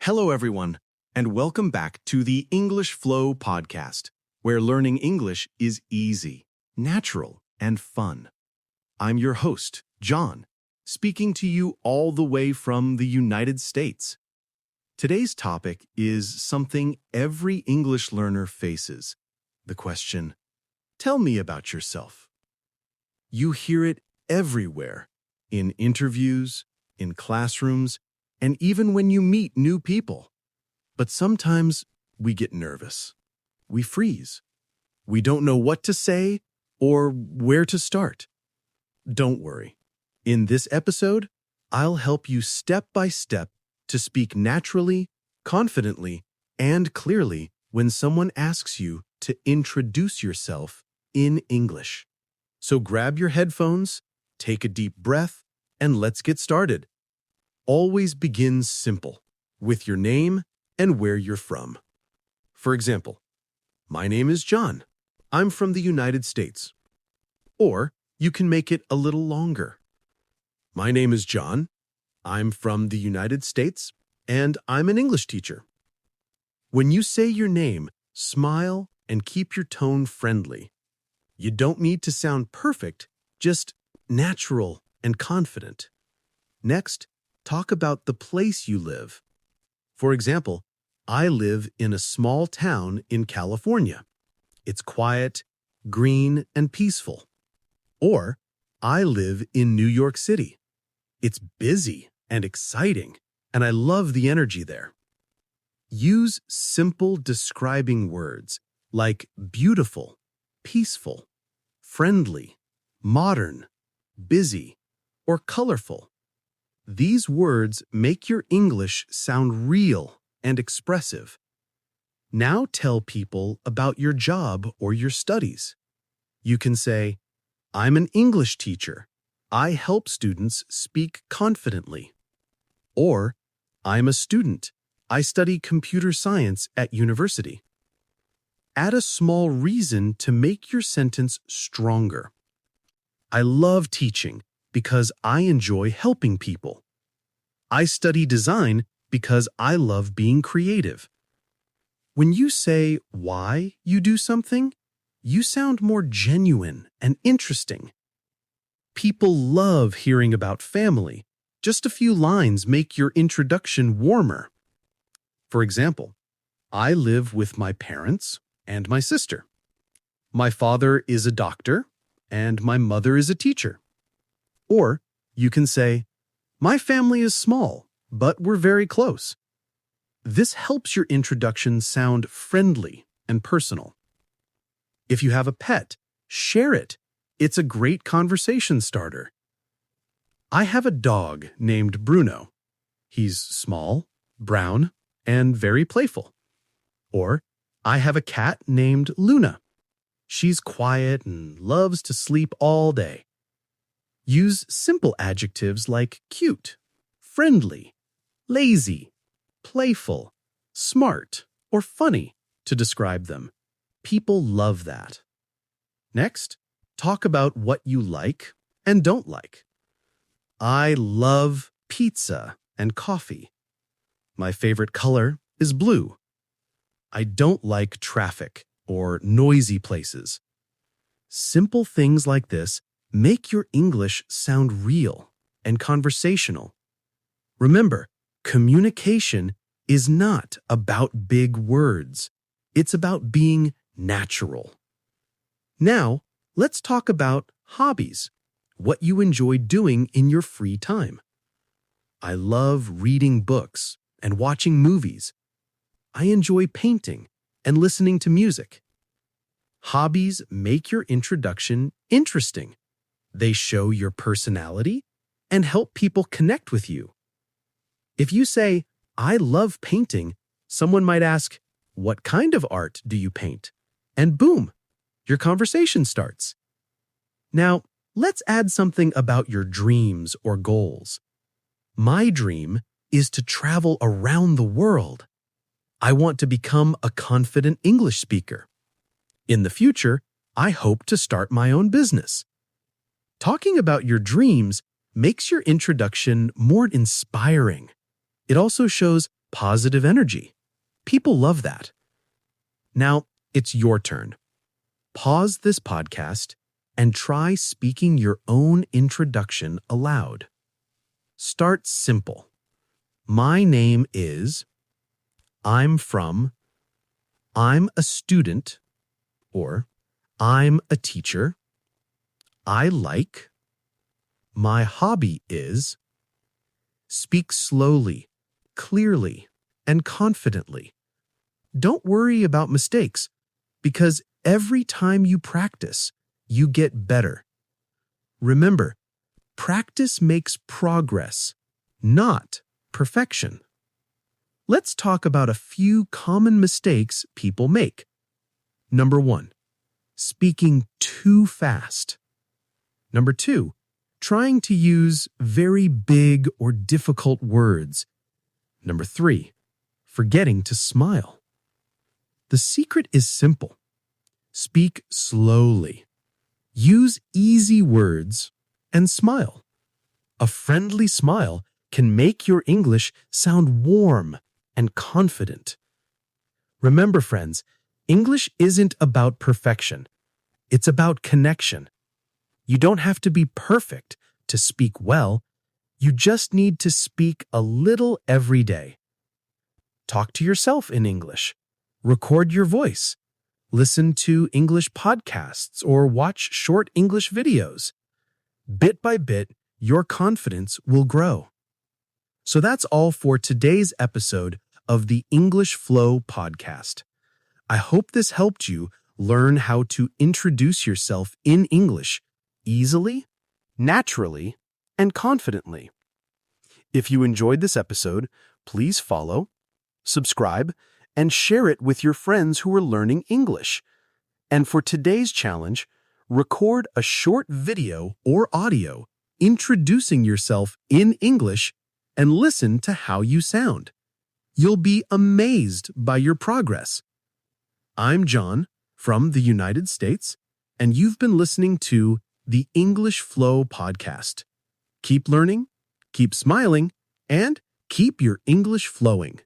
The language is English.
Hello, everyone, and welcome back to the English Flow podcast, where learning English is easy, natural, and fun. I'm your host, John, speaking to you all the way from the United States. Today's topic is something every English learner faces, the question, "Tell me about yourself." You hear it everywhere, in interviews, in classrooms, and even when you meet new people. But sometimes we get nervous. We freeze. We don't know what to say or where to start. Don't worry. In this episode, I'll help you step by step to speak naturally, confidently, and clearly when someone asks you to introduce yourself in English. So grab your headphones, take a deep breath, and let's get started. Always begin simple, with your name and where you're from. For example, my name is John. I'm from the United States. Or you can make it a little longer. My name is John. I'm from the United States, and I'm an English teacher. When you say your name, smile and keep your tone friendly. You don't need to sound perfect, just natural and confident. Next, talk about the place you live. For example, I live in a small town in California. It's quiet, green, and peaceful. Or, I live in New York City. It's busy and exciting, and I love the energy there. Use simple describing words like beautiful, peaceful, friendly, modern, busy, or colorful. These words make your English sound real and expressive. Now tell people about your job or your studies. You can say, "I'm an English teacher. I help students speak confidently." Or, "I'm a student. I study computer science at university." Add a small reason to make your sentence stronger. I love teaching because I enjoy helping people. I study design because I love being creative. When you say why you do something, you sound more genuine and interesting. People love hearing about family. Just a few lines make your introduction warmer. For example, I live with my parents and my sister. My father is a doctor and my mother is a teacher. Or you can say, "My family is small, but we're very close." This helps your introduction sound friendly and personal. If you have a pet, share it. It's a great conversation starter. I have a dog named Bruno. He's small, brown, and very playful. Or, I have a cat named Luna. She's quiet and loves to sleep all day. Use simple adjectives like cute, friendly, lazy, playful, smart, or funny to describe them. People love that. Next, talk about what you like and don't like. I love pizza and coffee. My favorite color is blue. I don't like traffic or noisy places. Simple things like this make your English sound real and conversational. Remember, communication is not about big words. It's about being natural. Now, let's talk about hobbies, what you enjoy doing in your free time. I love reading books and watching movies. I enjoy painting and listening to music. Hobbies make your introduction interesting. They show your personality and help people connect with you. If you say, "I love painting," someone might ask, "What kind of art do you paint?" And boom, your conversation starts. Now, let's add something about your dreams or goals. My dream is to travel around the world. I want to become a confident English speaker. In the future, I hope to start my own business. Talking about your dreams makes your introduction more inspiring. It also shows positive energy. People love that. Now, it's your turn. Pause this podcast and try speaking your own introduction aloud. Start simple. My name is, I'm from, I'm a student, or I'm a teacher, I like, my hobby is. Speak slowly, clearly, and confidently. Don't worry about mistakes, because every time you practice, you get better. Remember, practice makes progress, not perfection. Let's talk about a few common mistakes people make. Number 1, speaking too fast. Number 2, trying to use very big or difficult words. Number 3, forgetting to smile. The secret is simple. Speak slowly. Use easy words and smile. A friendly smile can make your English sound warm and confident. Remember, friends, English isn't about perfection. It's about connection. You don't have to be perfect to speak well. You just need to speak a little every day. Talk to yourself in English. Record your voice. Listen to English podcasts or watch short English videos. Bit by bit, your confidence will grow. So that's all for today's episode of the English Flow podcast. I hope this helped you learn how to introduce yourself in English easily, naturally, and confidently. If you enjoyed this episode, please follow, subscribe, and share it with your friends who are learning English. And for today's challenge, record a short video or audio introducing yourself in English and listen to how you sound. You'll be amazed by your progress. I'm John from the United States, and you've been listening to the English Flow podcast. Keep learning, keep smiling, and keep your English flowing.